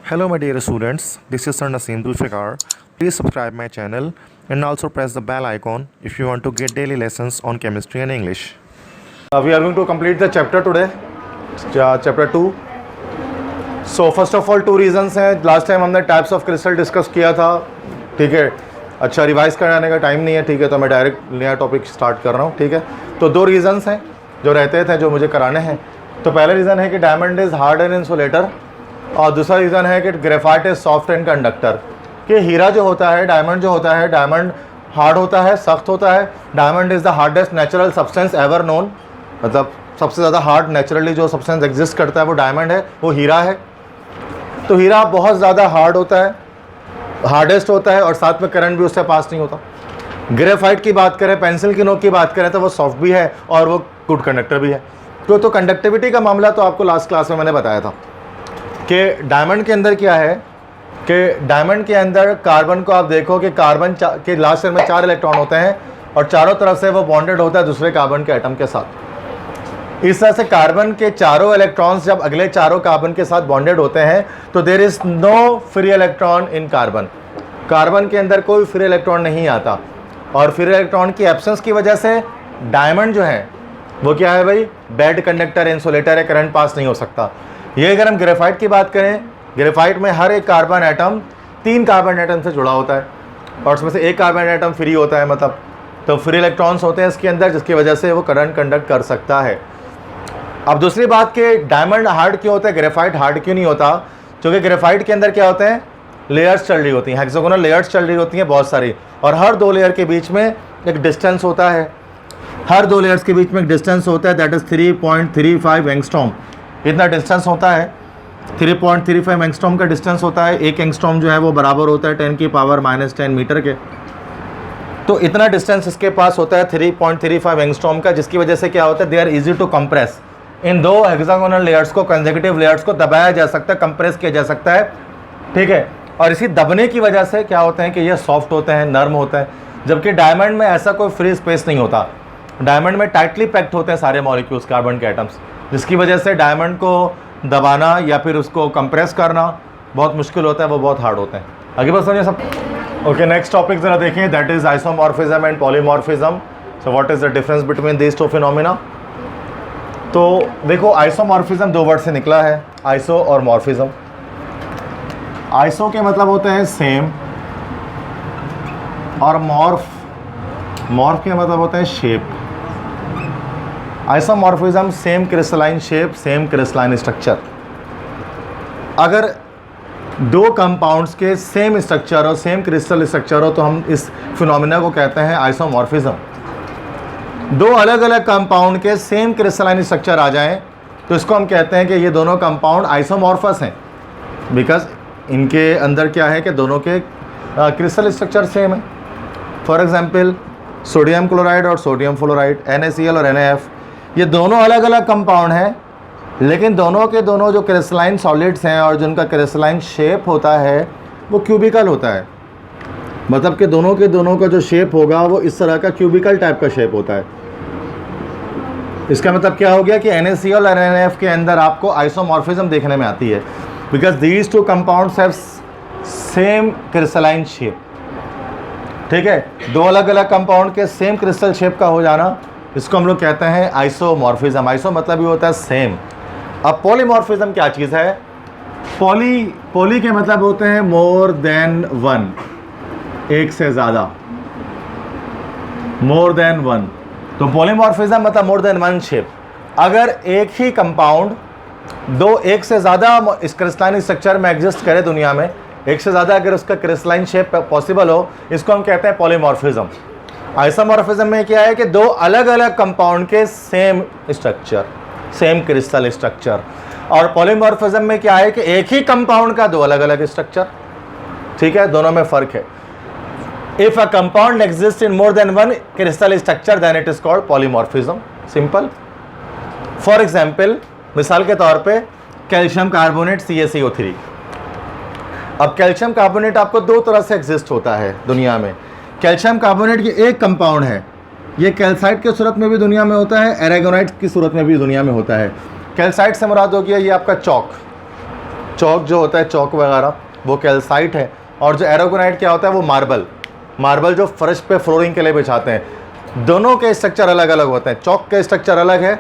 Hello my dear students, this is Sir Naseem Dulfikar. Please subscribe my channel and also press the bell icon if you want to get daily lessons on chemistry and English. We are going to complete the chapter today, chapter 2. So first of all two reasons हैं. Last time हमने types of crystal discuss किया था, ठीक है. अच्छा revise कराने का time नहीं है, ठीक है, तो मैं डायरेक्ट नया टॉपिक स्टार्ट कर रहा हूँ, ठीक है. तो दो रीज़न्स हैं जो रहते थे जो मुझे कराने हैं. तो पहला रीज़न है कि diamond is hard and insulator, और दूसरा रीज़न है कि graphite is soft and conductor. कि हीरा जो होता है, डायमंड जो होता है, डायमंड हार्ड होता है, सख्त होता है. Diamond is the hardest natural substance ever known, मतलब सबसे ज़्यादा हार्ड नेचुरली जो सब्सटेंस एग्जिस्ट करता है वो डायमंड है, वो हीरा है. तो हीरा बहुत ज़्यादा हार्ड होता है, हार्डेस्ट होता है, और साथ में करंट भी उससे पास नहीं होता. ग्रेफाइट की बात करें, पेंसिल की नोक की बात करें, तो वो सॉफ्ट भी है और वो गुड कंडक्टर भी है. तो कंडक्टिविटी का मामला तो आपको लास्ट क्लास में मैंने बताया था कि डायमंड के अंदर क्या है, कि डायमंड के अंदर कार्बन को आप देखो कि कार्बन के लास्ट शेल में 4 इलेक्ट्रॉन होते हैं और चारों तरफ से वो बॉन्डेड होता है दूसरे कार्बन के एटम के साथ. इस तरह से कार्बन के चारों इलेक्ट्रॉन्स जब अगले चारों कार्बन के साथ बॉन्डेड होते हैं तो there is no free electron in carbon. Carbon के अंदर कोई फ्री इलेक्ट्रॉन नहीं आता, और फ्री इलेक्ट्रॉन की एब्सेंस की वजह से डायमंड जो है वो क्या है भाई, बैड कंडक्टर, इंसुलेटर है, करंट पास नहीं हो सकता. ये अगर हम ग्रेफाइट की बात करें, ग्रेफाइट में हर एक कार्बन एटम 3 कार्बन एटम से जुड़ा होता है, और उसमें से एक कार्बन एटम फ्री होता है, मतलब तो फ्री इलेक्ट्रॉन्स होते हैं इसके अंदर, जिसकी वजह से वो करंट कंडक्ट कर सकता है. अब दूसरी बात कि डायमंड हार्ड क्यों होता है, ग्रेफाइट हार्ड क्यों नहीं होता, क्योंकि ग्रेफाइट के अंदर क्या होते हैं, लेयर्स चल रही होती हैं, हेक्सागोनल लेयर्स चल रही होती हैं बहुत सारी, और हर 2 लेयर के बीच में एक डिस्टेंस होता है. हर 2 लेयर्स के बीच में एक डिस्टेंस होता है, दैट इज़ 3.35 एंगस्ट्रॉम. इतना डिस्टेंस होता है, 3.35 एंगस्ट्रॉम का डिस्टेंस होता है. एक एंगस्ट्रॉम जो है वो बराबर होता है 10⁻⁻10 मीटर के. तो इतना डिस्टेंस इसके पास होता है 3.35 एंगस्ट्रॉम का, जिसकी वजह से क्या होता है, they are easy to compress. इन 2 हेक्सागोनल लेयर्स को, कंसेक्यूटिव लेयर्स को दबाया जा सकता है, कंप्रेस किया जा सकता है, ठीक है. और इसी दबने की वजह से क्या होते हैं कि ये सॉफ्ट होते हैं, नर्म होते हैं, जबकि डायमंड में ऐसा कोई फ्री स्पेस नहीं होता. डायमंड में टाइटली पैक्ड होते हैं सारे मॉलिक्यूल्स, कार्बन के एटम्स, जिसकी वजह से डायमंड को दबाना या फिर उसको कंप्रेस करना बहुत मुश्किल होता है, वो बहुत हार्ड होते हैं. आगे बस समझिए सब. ओके, नेक्स्ट टॉपिक ज़रा देखें, that is isomorphism and polymorphism. So what is the difference between these two phenomena. तो देखो, आइसोमॉर्फिज्म 2 वर्ड से निकला है, आइसो और मॉर्फिज्म. आइसो के मतलब होते हैं सेम, और मॉर्फ के मतलब होते हैं shape. Isomorphism same crystalline shape, same crystalline structure. अगर 2 कंपाउंड्स के सेम स्ट्रक्चर और सेम क्रिस्टल स्ट्रक्चर हो तो हम इस फिनोमिना को कहते हैं आइसोमॉर्फिज्म. 2 अलग अलग कंपाउंड के सेम क्रिस्टलाइन स्ट्रक्चर आ जाएं तो इसको हम कहते हैं कि ये दोनों कंपाउंड आइसोमॉर्फस हैं, बिकॉज इनके अंदर क्या है कि दोनों के क्रिस्टल स्ट्रक्चर सेम है. फॉर एग्जांपल सोडियम क्लोराइड और सोडियम फ्लोराइड, NaCl और NaF, ये दोनों अलग अलग कंपाउंड हैं, लेकिन दोनों के दोनों जो क्रिस्टलाइन सॉलिड्स हैं और जिनका क्रिस्टलाइन शेप होता है वो क्यूबिकल होता है. मतलब कि दोनों के दोनों का जो शेप होगा वो इस तरह का क्यूबिकल टाइप का शेप होता है. इसका मतलब क्या हो गया कि NaCl और NaF के अंदर आपको आइसोमॉर्फिज्म देखने में आती है, because these 2 compounds have same crystalline shape. ठीक है, 2 अलग अलग कंपाउंड के सेम क्रिस्टल शेप का हो जाना, इसको हम लोग कहते हैं आइसोमॉर्फिज्म. आइसो मतलब ये होता है सेम. अब पॉलीमॉर्फिज्म क्या चीज़ है. पॉली के मतलब होते हैं मोर देन 1, एक से ज़्यादा, मोर देन 1. तो पॉलीमॉर्फिज्म मतलब मोर देन 1 शेप. अगर एक ही कंपाउंड एक से ज़्यादा इस क्रिस्टलाइन स्ट्रक्चर में एग्जिस्ट करे दुनिया में, एक से ज़्यादा अगर उसका क्रिस्टलाइन शेप पॉसिबल हो, इसको हम कहते हैं पॉलीमॉर्फिज्म. आइसोमॉर्फिज्म में क्या है कि 2 अलग अलग कंपाउंड के same structure, same crystal structure. और पॉलीमॉर्फिज्म में क्या है कि एक ही कंपाउंड का 2 अलग अलग स्ट्रक्चर. ठीक है, दोनों में फ़र्क है. If a compound exist in more than 1 crystal structure then it is called polymorphism. Simple. For example, मिसाल के तौर पे कैल्शियम कार्बोनेट CaCO3. अब कैल्शियम कार्बोनेट आपको 2 तरह से एग्जिस्ट होता है दुनिया में. कैल्शियम कार्बोनेट ये एक कंपाउंड है, ये कैल्साइट की सूरत में भी दुनिया में होता है, एरागोनाइट की सूरत में भी दुनिया में होता है. कैल्साइट से मुराद हो गया ये आपका चौक, चौक जो होता है, चौक वगैरह, वो कैल्साइट है। और जो एरागोनाइट क्या होता है, वो मार्बल जो फर्श पे फ्लोरिंग के लिए बिछाते हैं। दोनों के स्ट्रक्चर अलग अलग होते हैं। चौक के स्ट्रक्चर अलग है,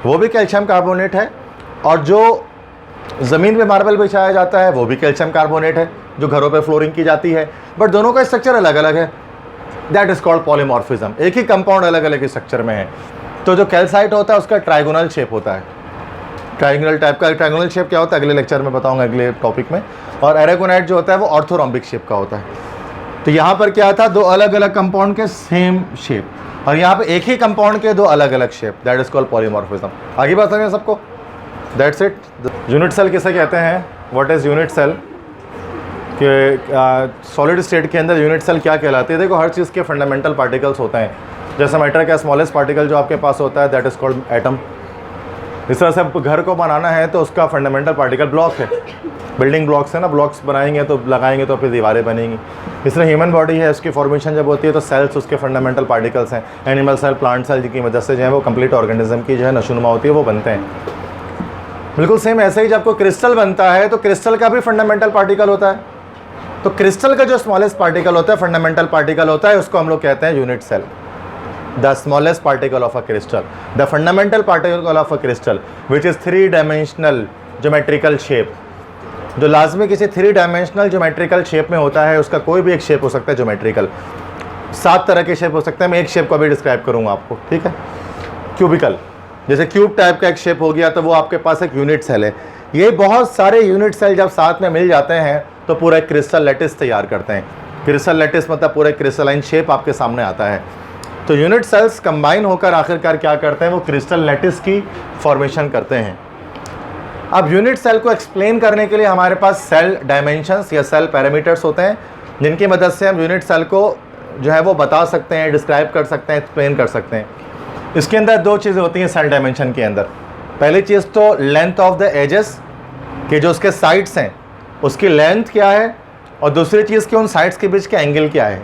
वो भी कैल्शियम कार्बोनेट है, और जो ज़मीन पे मार्बल बिछाया जाता है वो भी कैल्शियम कार्बोनेट है, जो घरों पे फ्लोरिंग की जाती है, बट दोनों का स्ट्रक्चर अलग अलग है। That is called polymorphism. एक ही कंपाउंड अलग अलग स्ट्रक्चर में है। तो जो कैल्साइट होता है उसका ट्राइगोनल शेप होता है, ट्राइंगुलर टाइप का। ट्राइगोनल शेप क्या होता है अगले लेक्चर में बताऊंगा, अगले टॉपिक में। और एरागोनाइट जो होता है वो ऑर्थोरोम्बिक शेप का होता है। तो यहाँ पर क्या था, दो अलग अलग कंपाउंड के सेम शेप, और यहाँ पे एक ही कंपाउंड के दो अलग अलग shape, that is called polymorphism. आगे बात समझे सबको, दैट्स इट। यूनिट सेल किसे कहते हैं, व्हाट इज यूनिट सेल, कि सॉलिड स्टेट के अंदर यूनिट सेल क्या कहलाती है। देखो, हर चीज़ के फंडामेंटल पार्टिकल्स होते हैं। जैसे मैटर का स्मॉलेस्ट पार्टिकल जो आपके पास होता है, दैट इज कॉल्ड एटम। इस तरह से घर को बनाना है तो उसका फंडामेंटल पार्टिकल ब्लॉक है, बिल्डिंग ब्लॉक्स है ना, ब्लॉक्स बनाएंगे तो लगाएंगे तो फिर दीवारें बनेंगी। इस तरह ह्यूमन बॉडी है, उसकी फॉर्मेशन जब होती है तो सेल्स उसके फंडामेंटल पार्टिकल्स हैं। एनिमल सेल, प्लांट सेल, जिनकी वजह से जो है वो कंप्लीट ऑर्गेनिज्म की जो है नशोनुमा होती है, वो बनते हैं। बिल्कुल सेम ऐसे ही जब कोई क्रिस्टल बनता है तो क्रिस्टल का भी फंडामेंटल पार्टिकल होता है। तो क्रिस्टल का जो स्मॉलेस्ट पार्टिकल होता है, फंडामेंटल पार्टिकल होता है, उसको हम लोग कहते हैं unit cell. The smallest particle of a crystal, the fundamental particle of a crystal which is 3 dimensional geometrical shape. जो लाजमी किसी 3 डायमेंशनल ज्योमेट्रिकल शेप में होता है, उसका कोई भी एक शेप हो सकता है ज्योमेट्रिकल। 7 तरह के शेप हो सकते हैं, मैं एक शेप को अभी डिस्क्राइब करूँगा आपको, ठीक है। क्यूबिकल, जैसे क्यूब टाइप का एक शेप हो गया तो वो आपके पास एक यूनिट सेल है। ये बहुत सारे यूनिट सेल जब साथ में मिल जाते हैं तो पूरा एक क्रिस्टल लैटिस तैयार करते हैं। क्रिस्टल लैटिस मतलब पूरा क्रिस्टलाइन शेप आपके सामने आता है। तो यूनिट सेल्स कंबाइन होकर आखिरकार क्या करते हैं, वो क्रिस्टल लैटिस की फॉर्मेशन करते हैं। अब यूनिट सेल को एक्सप्लेन करने के लिए हमारे पास सेल डायमेंशंस या सेल पैरामीटर्स होते हैं, जिनकी मदद से हम यूनिट सेल को जो है वो बता सकते हैं, डिस्क्राइब कर सकते हैं, एक्सप्लेन कर सकते हैं। इसके अंदर 2 चीज़ें होती हैं सेल डायमेंशन के अंदर। पहली चीज़ तो लेंथ ऑफ द एजेस, कि जो उसके साइड्स हैं उसकी लेंथ क्या है, और दूसरी चीज़ कि उन साइड्स के बीच के एंगल क्या है।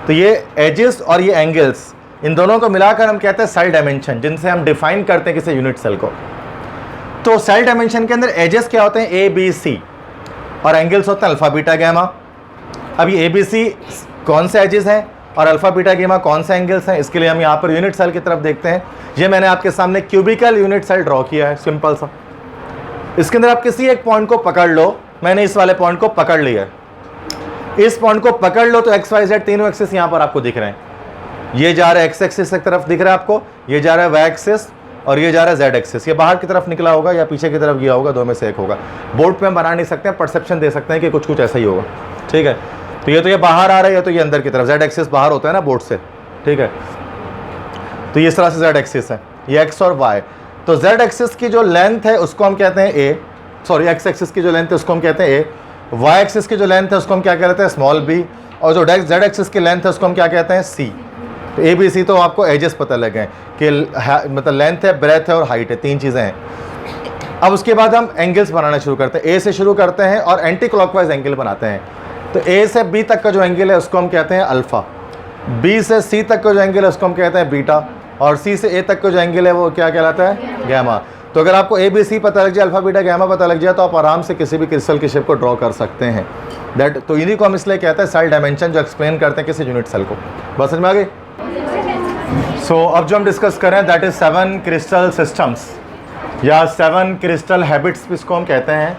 तो ये एजेस और ये एंगल्स, इन दोनों को मिलाकर हम कहते हैं सेल डायमेंशन, जिनसे हम डिफाइन करते हैं किसी यूनिट सेल को। तो सेल डायमेंशन के अंदर एजेस क्या होते हैं, ए बी सी, और एंगल्स होते हैं अल्फा बीटा गैमा। अब ये ए बी सी कौन से एजेस हैं और अल्फा बीटा गैमा कौन से एंगल्स हैं, इसके लिए हम यहाँ पर यूनिट सेल की तरफ देखते हैं। ये मैंने आपके सामने क्यूबिकल यूनिट सेल ड्रॉ किया है, सिंपल सा। इसके अंदर आप किसी एक पॉइंट को पकड़ लो, मैंने इस वाले पॉइंट को पकड़ लिया है। इस पॉइंट को पकड़ लो तो एक्स वाई जेड तीनों एक्सिस यहाँ पर आपको दिख रहे हैं। ये जा रहा है एक्स एक्सिस की तरफ दिख रहा है आपको, ये जा रहा है वाई एक्सिस, और ये जा रहा है जेड एक्सिस। ये बाहर की तरफ निकला होगा या पीछे की तरफ गया होगा, 2 में से एक होगा। बोर्ड पे हम बना नहीं सकते हैं, परसेप्शन दे सकते हैं कि कुछ कुछ ऐसा ही होगा, ठीक है। तो ये बाहर आ रहा है, या तो ये अंदर की तरफ, जेड एक्सिस बाहर होता है ना बोर्ड से, ठीक है। तो ये इस तरह से जेड एक्सिस है, ये एक्स और वाई। तो जेड एक्सिस की जो लेंथ है उसको हम कहते हैं ए, सॉरी एक्स एक्सिस की जो लेंथ है उसको हम कहते हैं ए, वाई एक्सिस की जो लेंथ है उसको हम क्या कहते हैं स्मॉल बी, और जो जेड एक्सिस की लेंथ है उसको हम क्या कहते हैं सी। तो ए बी सी तो आपको एजेस पता लगे कि मतलब लेंथ है, ब्रेथ है और हाइट है, 3 चीज़ें हैं। अब उसके बाद हम एंगल्स बनाना शुरू करते हैं। ए से शुरू करते हैं और एंटी क्लॉकवाइज एंगल बनाते हैं। तो ए से बी तक का जो एंगल है उसको हम कहते हैं अल्फ़ा, बी से सी तक का जो एंगल है उसको हम कहते हैं बीटा, और सी से ए तक का जो एंगल है वो क्या कहलाता है गैमा। तो अगर आपको ए बी सी पता लग जाए, अल्फा बीटा गैमा पता लग जाए, तो आप आराम से किसी भी क्रिस्टल की शेप को ड्रॉ कर सकते हैं। दैट तो इन्हीं को हम इसलिए कहते हैं सेल डायमेंशन, जो एक्सप्लेन करते हैं किसी यूनिट सेल को। बस समझ में आ गई। सो अब जो हम डिस्कस कर रहे हैं दैट इज 7 क्रिस्टल सिस्टम्स या 7 क्रिस्टल हैबिट्स इसको हम कहते हैं।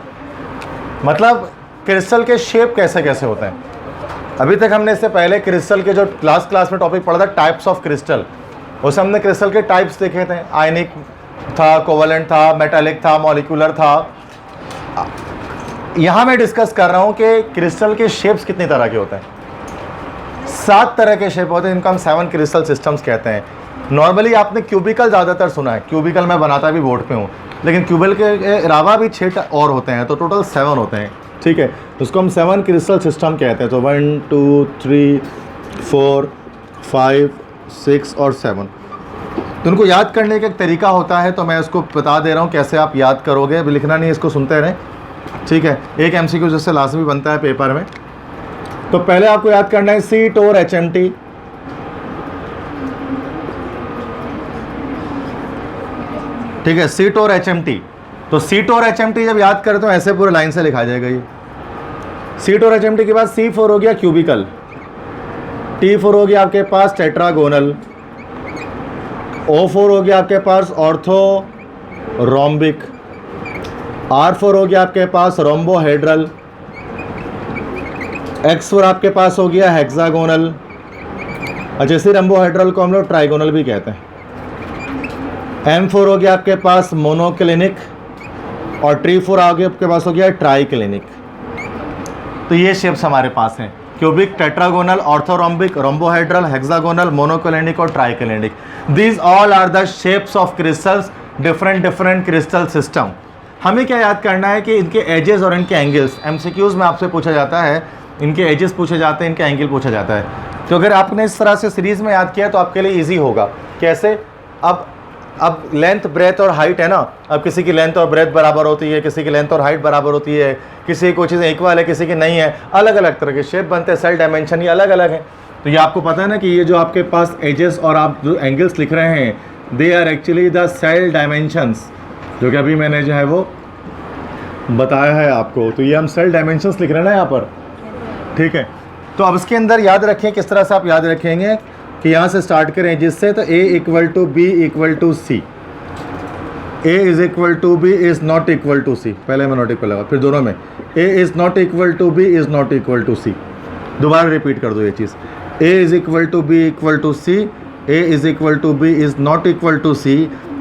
मतलब क्रिस्टल के शेप कैसे कैसे होते हैं। अभी तक हमने इससे पहले क्रिस्टल के जो क्लास में टॉपिक पढ़ा था टाइप्स ऑफ क्रिस्टल, उसमें हमने क्रिस्टल के टाइप्स देखे थे। आयनिक था, कोवलेंट था, मेटालिक था, मॉलिक्यूलर था। यहाँ मैं डिस्कस कर रहा हूँ कि क्रिस्टल के शेप्स कितनी तरह के होते हैं। 7 तरह के शेप होते हैं, इनको हम 7 क्रिस्टल सिस्टम्स कहते हैं। नॉर्मली आपने क्यूबिकल ज़्यादातर सुना है, क्यूबिकल मैं बनाता भी बोर्ड पे हूँ, लेकिन क्यूबिकल के अलावा भी 6 और होते हैं, तो टोटल 7 होते हैं, ठीक है। उसको हम 7 क्रिस्टल सिस्टम कहते हैं। तो 1 2 3 4 5 6 और 7। तो उनको याद करने का एक तरीका होता है, तो मैं उसको बता दे रहा हूँ कैसे आप याद करोगे। अभी लिखना नहीं, इसको सुनते रहें, ठीक है। एक MCQ जिससे लाजमी बनता है पेपर में। तो पहले आपको याद करना है सीट और HMT। ठीक है, सीट और HMT। तो सीट और HMT जब याद करें तो ऐसे पूरे लाइन से लिखा जाएगा ये। सीट और HMT के बाद C4 हो गया क्यूबिकल, T4 हो गया आपके पास टेट्रागोनल, O4 हो गया आपके पास ऑर्थो रोम्बिक, R4 हो गया आपके पास रोम्बोहेड्रल, X4 आपके पास हो गया हेक्सागोनल। अच्छा, इसी रोम्बोहेड्रल को हम लोग ट्राइगोनल भी कहते हैं। M4 हो गया आपके पास मोनोक्लिनिक और T4 आगे आपके पास हो गया ट्राइक्लिनिक। तो ये शेप्स हमारे पास हैं, cubic, tetragonal, orthorhombic, rhombohedral, hexagonal, monoclinic और triclinic. These all are the shapes of crystals, different crystal system. हमें क्या याद करना है कि इनके एजेस और इनके एंगल्स, MCQs में आपसे पूछा जाता है, इनके एजेस पूछे जाते हैं, इनके एंगल पूछा जाता है। तो अगर आपने इस तरह से सीरीज़ में याद किया तो आपके लिए ईजी होगा। कैसे? अब लेंथ, ब्रेथ और हाइट है ना, अब किसी की लेंथ और ब्रेथ बराबर होती है, किसी की लेंथ और हाइट बराबर होती है, किसी की कोई चीज़ें इक्वल है, किसी की नहीं है, अलग अलग तरह के शेप बनते हैं, सेल डायमेंशन ये अलग अलग है। तो ये आपको पता है ना कि ये जो आपके पास एजेस और आप जो एंगल्स लिख रहे हैं, they are actually the cell dimensions, जो कि अभी मैंने जो है वो बताया है आपको। तो ये हम सेल डायमेंशंस लिख रहे हैं ना यहाँ पर, ठीक है। तो अब इसके अंदर याद रखें, किस तरह से आप याद रखेंगे कि यहाँ से स्टार्ट करें जिससे, तो A equal to B equal to C, A is equal to B is not equal to C, पहले मैं नॉट इक्वल लगा, फिर दोनों में A is not equal to B is not equal to C। दोबारा रिपीट कर दो ये चीज़, A is equal to B equal to C, A is equal to B is not equal to C,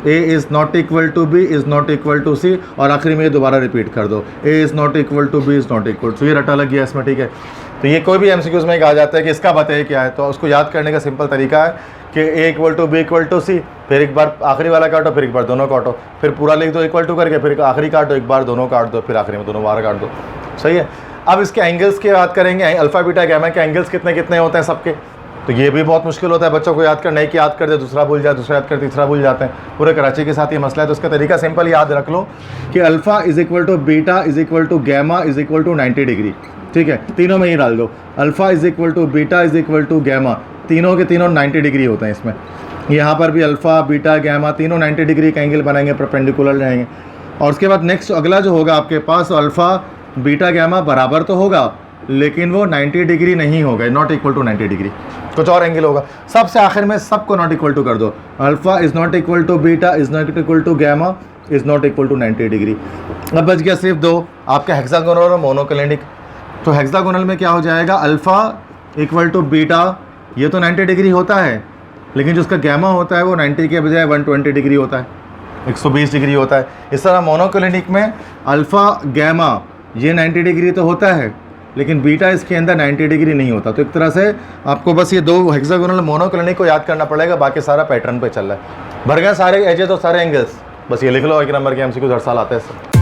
A is not equal to B is not equal to C, और आखिरी में ये दोबारा रिपीट कर दो, A is not equal to B is not equal to. ये रटा लग गया इसमें, ठीक है। तो ये कोई भी MCQs में कहा जाता है कि इसका बताइए क्या है, तो उसको याद करने का सिंपल तरीका है कि A equal to B equal to C, फिर एक बार आखिरी वाला काटो, फिर एक बार दोनों काटो, फिर पूरा लिख दो इक्वल टू करके, फिर आखिरी काटो, एक बार दोनों काट दो, फिर आखिरी में दोनों बार काट दो, सही है। अब इसके एंगल्स की बात करेंगे, अल्फा बीटा गैमा के एंगल्स कितने कितने होते हैं सबके। तो ये भी बहुत मुश्किल होता है बच्चों को याद करना, एक याद कर दे दूसरा भूल जाए, दूसरा याद कर तीसरा भूल जाते हैं। पूरे कराची के साथ ये मसला है। तो इसका तरीका सिंपल याद रख लो कि alpha is equal to beta is equal to gamma is equal to 90 degree, ठीक है। तीनों में ही डाल दो, alpha is equal to beta is equal to gamma, तीनों के तीनों 90 डिग्री होते हैं इसमें। यहाँ पर भी अल्फा बीटा गैमा तीनों 90 डिग्री का एंगल बनाएंगे, परपेंडिकुलर रहेंगे। और उसके बाद नेक्स्ट अगला जो होगा आपके पास, अल्फा बीटा गैमा बराबर तो होगा लेकिन वो 90 डिग्री नहीं होगा, नॉट इक्वल टू 90 डिग्री, कुछ और एंगल होगा। सबसे आखिर में सबको नॉट इक्वल टू कर दो, alpha is not equal to beta is not equal to gamma is not equal to 90 degree. अब बच गया सिर्फ दो, आपका हेक्सागोनल और मोनोक्लिनिक। तो हेक्सागोनल में क्या हो जाएगा, अल्फ़ा इक्वल टू बीटा, ये तो 90 डिग्री होता है, लेकिन जो उसका गैमा होता है वो 90 के बजाय 120 डिग्री होता है, 120 डिग्री होता है। इस तरह मोनोक्लिनिक में अल्फ़ा गैमा ये 90 डिग्री तो होता है, लेकिन बीटा इसके अंदर 90 डिग्री नहीं होता। तो एक तरह से आपको बस ये दो हेक्सागोनल मोनोक्लिनिक को याद करना पड़ेगा, बाकी सारा पैटर्न पे चल रहा है। भर गए सारे एजेस और सारे एंगल्स, बस ये लिख लो, एक नंबर के MCQ हर साल आते हैं।